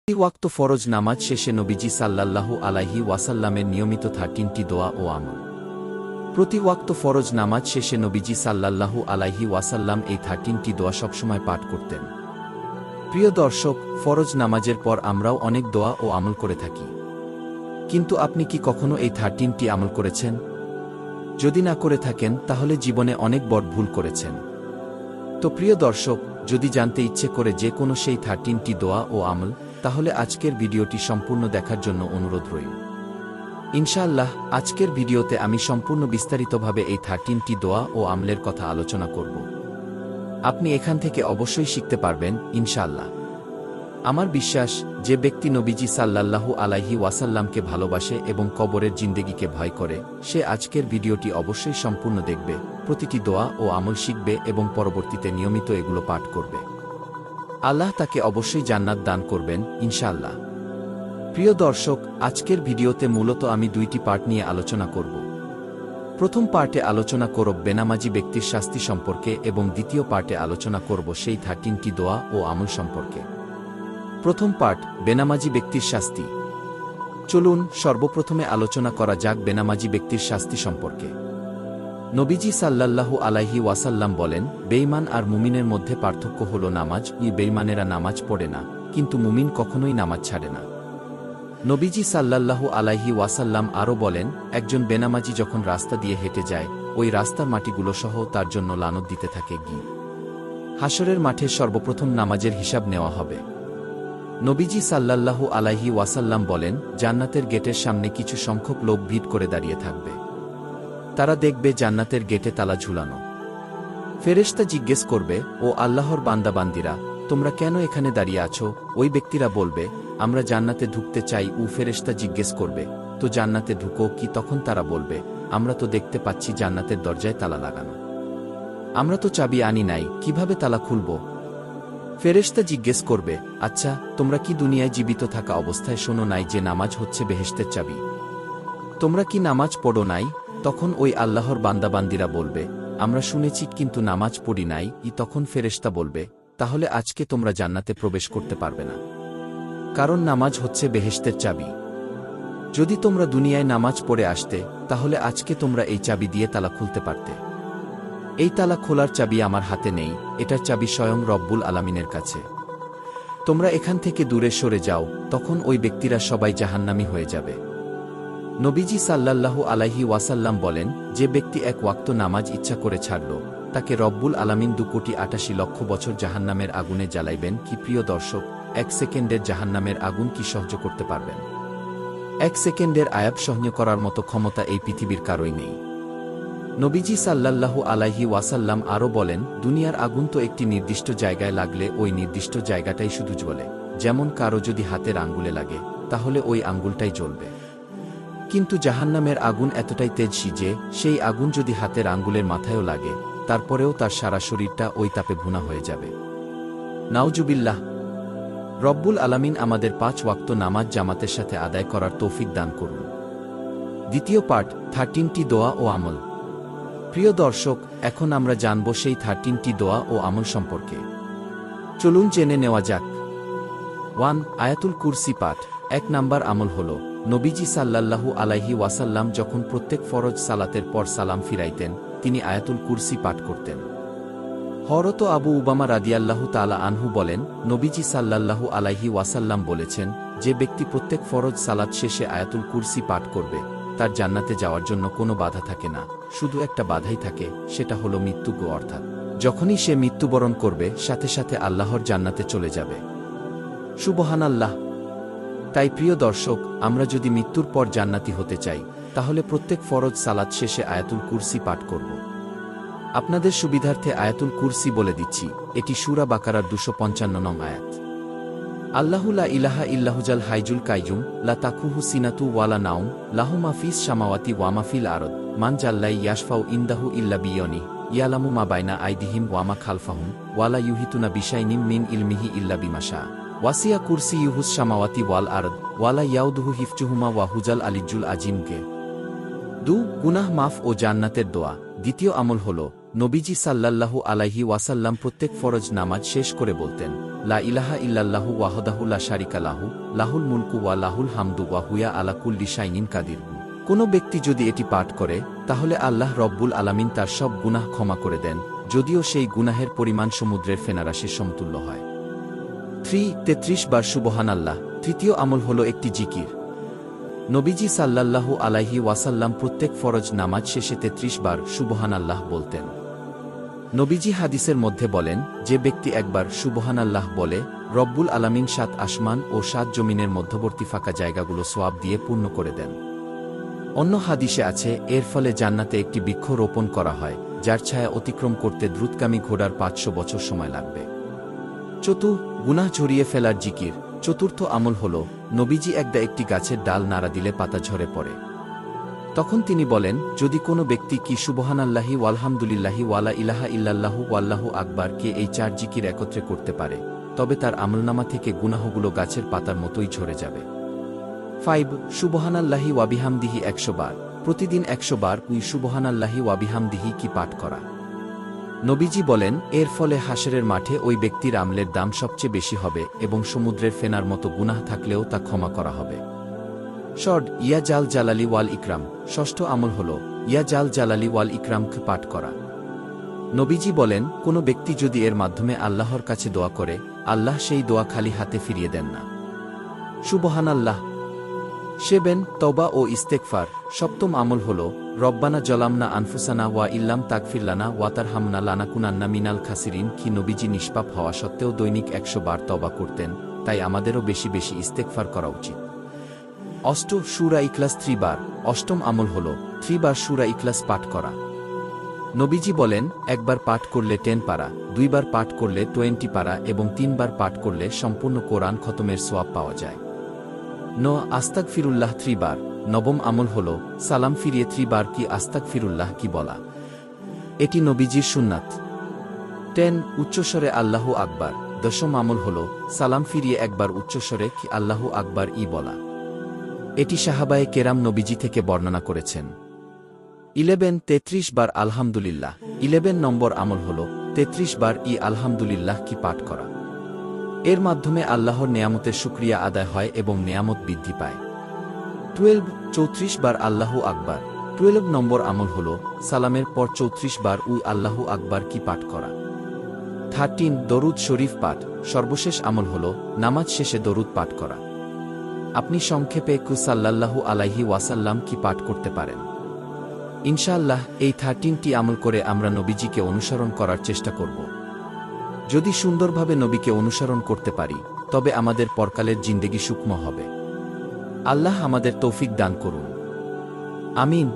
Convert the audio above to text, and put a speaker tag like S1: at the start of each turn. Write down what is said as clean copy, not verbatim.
S1: প্রতি ওয়াক্ত ফরজ নামাজ শেষে নবীজি সাল্লাল্লাহু আলাইহি ওয়াসাল্লামের নিয়মিত 13টি দোয়া ও আমল। প্রতি ওয়াক্ত ফরজ নামাজ শেষে নবীজি সাল্লাল্লাহু আলাইহি ওয়াসাল্লাম এই 13টি দোয়া সবসময় পাঠ করতেন। প্রিয় দর্শক, ফরজ নামাজের পর আমরাও অনেক দোয়া ও আমল করে থাকি, কিন্তু আপনি কি কখনো এই 13টি আমল করেছেন? যদি না করে থাকেন তাহলে জীবনে অনেক বড় ভুল করেছেন। তো প্রিয় দর্শক, যদি জানতে ইচ্ছে করে যে কোনো সেই 13টি দোয়া ও আমল, তাহলে আজকের ভিডিওটি সম্পূর্ণ দেখার জন্য অনুরোধ রইল। ইনশাআল্লাহ আজকের ভিডিওতে আমি সম্পূর্ণ বিস্তারিতভাবে এই 13টি দোয়া ও আমলের কথা আলোচনা করব। আপনি এখান থেকে অবশ্যই শিখতে পারবেন ইনশাআল্লাহ। আমার বিশ্বাস, যে ব্যক্তি নবীজি সাল্লাল্লাহু আলাইহি ওয়াসাল্লামকে ভালোবাসে এবং কবরের জিন্দেগিকে ভয় করে, সে আজকের ভিডিওটি অবশ্যই সম্পূর্ণ দেখবে, প্রতিটি দোয়া ও আমল শিখবে এবং পরবর্তীতে নিয়মিত এগুলো পাঠ করবে। আল্লাহ তাকে অবশ্যই জান্নাত দান করবেন ইনশাআল্লাহ। প্রিয় দর্শক, আজকের ভিডিওতে মূলত আমি দুইটি পার্ট নিয়ে আলোচনা করব। প্রথম পার্টে আলোচনা করব বেনামাজি ব্যক্তির শাস্তি সম্পর্কে এবং দ্বিতীয় পার্টে আলোচনা করব সেই 13টি দোয়া ও আমল সম্পর্কে। প্রথম পার্ট, বেনামাজি ব্যক্তির শাস্তি। চলুন সর্বপ্রথমে আলোচনা করা যাক বেনামাজি ব্যক্তির শাস্তি সম্পর্কে। নবীজি সাল্লাল্লাহু আলাইহি ওয়াসাল্লাম বলেন, বেঈমান আর মুমিনের মধ্যে পার্থক্য হল নামাজ। বেঈমানেরা নামাজ পড়ে না, কিন্তু মুমিন কখনোই নামাজ ছাড়ে না। নবীজি সাল্লাল্লাহু আলাইহি ওয়াসাল্লাম আরও বলেন, একজন বেনামাজি যখন রাস্তা দিয়ে হেঁটে যায়, ওই রাস্তার মাটিগুলো সহ তার জন্য লানত দিতে থাকে। হাশরের মাঠে সর্বপ্রথম নামাজের হিসাব নেওয়া হবে। নবীজি সাল্লাল্লাহু আলাইহি ওয়াসাল্লাম বলেন, জান্নাতের গেটের সামনে কিছু সংখ্যক লোক ভিড় করে দাঁড়িয়ে থাকবে। তারা দেখবে জান্নাতের গেটে তালা ঝুলানো। ফেরেশতা জিজ্ঞেস করবে, ও আল্লাহর বান্দাবান্দিরা, তোমরা কেন এখানে দাঁড়িয়ে আছো? ওই ব্যক্তিরা বলবে, আমরা জান্নাতে ঢুকতে চাই। ফেরেশতা জিজ্ঞেস করবে, তো জান্নাতে ঢুকো কি? তখন তারা বলবে, আমরা তো দেখতে পাচ্ছি জান্নাতের দরজায় তালা লাগানো, আমরা তো চাবি আনি নাই, কিভাবে তালা খুলব? ফেরেশতা জিজ্ঞেস করবে, আচ্ছা, তোমরা কি দুনিয়ায় জীবিত থাকা অবস্থায় শোনো নাই যে নামাজ হচ্ছে বেহেশতের চাবি? তোমরা কি নামাজ পড়ো নাই? তখন ওই আল্লাহর বান্দাবান্দিরা বলবে, আমরা শুনেছি কিন্তু নামাজ পড়ি নাই। তখন ফেরেশতা বলবে, তাহলে আজকে তোমরা জান্নাতে প্রবেশ করতে পারবে না, কারণ নামাজ হচ্ছে বেহেশতের চাবি। যদি তোমরা দুনিয়ায় নামাজ পড়ে আসতে, তাহলে আজকে তোমরা এই চাবি দিয়ে তালা খুলতে পারতে। এই তালা খোলার চাবি আমার হাতে নেই, এটার চাবি স্বয়ং রব্বুল আলামিনের কাছে। তোমরা এখান থেকে দূরে সরে যাও। তখন ওই ব্যক্তিরা সবাই জাহান্নামী হয়ে যাবে। নবীজি সাল্লাল্লাহু আলাইহি ওয়াসাল্লাম বলেন, যে ব্যক্তি এক ওয়াক্ত নামাজ ইচ্ছা করে ছাড়ল, তাকে রব্বুল আলামিন 2,88,00,000 বছর জাহান্নামের আগুনে জ্বালাইবেন। কি প্রিয় দর্শক, 1 সেকেন্ডের জাহান্নামের আগুন কি সহ্য করতে পারবেন? 1 সেকেন্ডের আয়াব সহ্য করার মতো ক্ষমতা এই পৃথিবীর কারোই নেই। নবীজি সাল্লাল্লাহু আলাইহি ওয়াসাল্লাম আরও বলেন, দুনিয়ার আগুন তো একটি নির্দিষ্ট জায়গায় লাগলে ওই নির্দিষ্ট জায়গাটাই শুধু জ্বলে। যেমন কারো যদি হাতের আঙ্গুলে লাগে, তাহলে ওই আঙ্গুলটাই জ্বলবে। কিন্তু জাহান্নামের আগুন এতটাই তেজস্বী যে সেই আগুন যদি হাতের আঙ্গুলের মাথায়ও লাগে, তারপরেও তার সারা শরীরটা ওই তাপে ভুনা হয়ে যাবে। নাউজুবিল্লাহ। রব্বুল আলামিন আমাদের 5 ওয়াক্ত নামাজ জামাতের সাথে আদায় করার তৌফিক দান করুন। দ্বিতীয় পার্ট, 13টি দোয়া ও আমল। প্রিয় দর্শক, এখন আমরা জানব সেই 13টি দোয়া ও আমল সম্পর্কে। চলুন জেনে নেওয়া যাক। 1. আয়াতুল কুরসি পাঠ। 1 নাম্বার আমল হল, নবীজি সাল্লাল্লাহু আলাইহি ওয়াসাল্লাম যখন প্রত্যেক ফরজ সালাতের পর সালাম ফিরাইতেন, তিনি আয়াতুল কুরসি পাঠ করতেন। হযরত আবু উমামা রাদিয়াল্লাহু তাআলা আনহু বলেন, নবীজি সাল্লাল্লাহু আলাইহি ওয়াসাল্লাম বলেছেন, যে ব্যক্তি প্রত্যেক ফরজ সালাত শেষে আয়াতুল কুরসি পাঠ করবে, তার জান্নাতে যাওয়ার জন্য কোনো বাধা থাকে না, শুধু একটা বাধাই থাকে, সেটা হলো মৃত্যু। অর্থাৎ যখনই সে মৃত্যুবরণ করবে, সাথে সাথে আল্লাহর জান্নাতে চলে যাবে। সুবহানাল্লাহ। তাই প্রিয় দর্শক, আমরা যদি মৃত্যুর পর জান্নাতি হতে চাই, তাহলে প্রত্যেক ফরজ সালাত শেষে আয়াতুল কুরসি পাঠ করব। আপনাদের সুবিধার্থে আয়াতুল কুরসি বলে দিচ্ছি, এটি সূরা বাকারার 255 নং আয়াত। আল্লাহু লা ইলাহা ইল্লাহুল হাইয়ুল কাইয়ুম, লা তাখুহু সিনাতু ওয়ালা নাওম, লাহু মা ফিস সামাওয়াতি ওয়া মা ফিল আরদ, মান জাল্লাই ইয়াশফাউ ইনদাহু ইল্লা বিয়নি, ইয়ালামু মা বাইনা আইদিহিম ওয়া মা খালফাহুম, ওয়ালা ইউহিতুনা বিশাইইন মিন ইলমিহি ইল্লা বিমা শাআ, ওয়াসিয়া কুরসিয়ুহুস সামাওয়াতি ওয়াল আরদ, ওয়ালা ইয়াউদুহু হিফযুহুমা ওয়া হুজাল আলিয়্যুল আযীম। 2. গুনাহ মাফ ও জান্নাতের দোয়া। দ্বিতীয় আমল হল, নবীজি সাল্লাল্লাহু আলাইহি ওয়াসাল্লাম প্রত্যেক ফরজ নামাজ শেষ করে বলতেন, লা ইলাহা ইল্লাল্লাহু ওয়াহদাহু লা শারিকা লাহু, লাহুল মুলকু ওয়া লাহুল হামদু ওয়া হুয়া আলা কুল্লি শাইইন কাদির। কোনো ব্যক্তি যদি এটি পাঠ করে তাহলে আল্লাহ রব্বুল আলামিন তার সব গুনাহ ক্ষমা করে দেন, যদিও সেই গুনাহের পরিমাণ সমুদ্রের ফেনারাশির সমতুল্য হয়। 33 বার সুবহানাল্লাহ। তৃতীয় আমল হল একটি জিকির। নবীজি সাল্লাল্লাহু আলাইহি ওয়াসাল্লাম প্রত্যেক ফরজ নামাজ শেষে 33 বার সুবহানাল্লাহ বলতেন। নবীজি হাদিসের মধ্যে বলেন, যে ব্যক্তি একবার সুবহানাল্লাহ বলে, রব্বুল আলামিন 7 আসমান ও 7 জমিনের মধ্যবর্তী ফাঁকা জায়গাগুলো সোয়াব দিয়ে পূর্ণ করে দেন। অন্য হাদিসে আছে, এর ফলে জান্নাতে একটি বৃক্ষ রোপণ করা হয়, যার ছায়া অতিক্রম করতে দ্রুতগামী ঘোড়ার 500 বছর সময় লাগবে। গুনাহ ঝরিয়ে ফেলার জিকির। চতুর্থ আমল হল, নবীজি একটি গাছের ডাল নাড়া দিলে পাতা ঝরে পড়ে। তখন তিনি বলেন, যদি কোনো ব্যক্তি কি সুবহানাল্লাহি ওয়ালহামদুলিল্লাহি ওয়ালা ইলাহা ইল্লাল্লাহু ওয়াল্লাহু আকবার কে এই 4 জিকির একত্রে করতে পারে, তবে তার আমলনামা থেকে গুনাহগুলো গাছের পাতার মতোই ঝরে যাবে। 5 সুবহানাল্লাহি ওয়াবিহামদিহি 100 বার। প্রতিদিন 100 বার সুবহানাল্লাহি ওয়াবিহামদিহি কি পাঠ করা। নবীজি বলেন, এর ফলে হাশরের মাঠে ওই ব্যক্তির আমলের দাম সবচেয়ে বেশি হবে এবং সমুদ্রের ফেনার মতো গুনাহ থাকলেও তা ক্ষমা করা হবে। ইয়া জাল জালালি ওয়াল ইকরাম। ষষ্ঠ আমল হল ইয়া জাল জালালি ওয়াল ইকরাম পাঠ করা। নবীজি বলেন, কোনো ব্যক্তি যদি এর মাধ্যমে আল্লাহর কাছে দোয়া করে, আল্লাহ সেই দোয়া খালি হাতে ফিরিয়ে দেন না। সুবহানাল্লাহ। 7 তওবা ও ইস্তেগফার। সপ্তম আমল হল, রব্বানা জলামনা আনফুসানা ওয়া ইল্লাম তাগফির লানা ওয়া তারহামনা লানাকুনান্না মিনাল খাসিরিন। কি নবীজি নিষ্পাপ হওয়া সত্ত্বেও দৈনিক 100 বার তওবা করতেন, তাই আমাদেরও বেশি বেশি ইস্তেগফার করা উচিত। 8 সূরা ইখলাস 3 বার। অষ্টম আমল হল 3 বার সূরা ইখলাস পাঠ করা। নবীজি বলেন, একবার পাঠ করলে 10 পারা, 2 বার পাঠ করলে 20 পারা এবং 3 বার পাঠ করলে সম্পূর্ণ কোরআন খতমের সোয়াব পাওয়া যায়। আস্তাগফিরুল্লাহ 3 বার। নবম আমল হল সালাম ফিরিয়ে 3 বার কি আস্তাগফিরুল্লাহ কি বলা। এটি নবীজির সুন্নাত। 10 উচ্চস্বরে আল্লাহু আকবার। দশম আমল হল সালাম ফিরিয়ে একবার উচ্চস্বরে কি আল্লাহু আকবার ই বলা। এটি সাহাবায়ে কেরাম নবীজি থেকে বর্ণনা করেছেন। 11 33 বার আলহামদুলিল্লাহ। 11 নম্বর আমল হল 33 বার আলহামদুলিল্লাহ কি পাঠ করা। এর মাধ্যমে আল্লাহর নেয়ামতের শুকরিয়া আদায় হয় এবং নেয়ামত বৃদ্ধি পায়। 12 34 বার আল্লাহু আকবার। 12 নম্বর আমল হল সালামের পর 34 বার আল্লাহু আকবার কি পাঠ করা। 13 দরুদ শরীফ পাঠ। সর্বশেষ আমল হল নামাজ শেষে দরুদ পাঠ করা। আপনি সংক্ষেপে সাল্লাল্লাহু আলাইহি ওয়াসাল্লাম কি পাঠ করতে পারেন। ইনশাআল্লাহ এই 13টি আমল করে আমরা নবীজিকে অনুসরণ করার চেষ্টা করব। যদি সুন্দরভাবে নবীকে অনুসরণ করতে পারি, তবে আমাদের পরকালের জিন্দেগি সুখময় হবে। আল্লাহ আমাদের তৌফিক দান করুন। আমিন।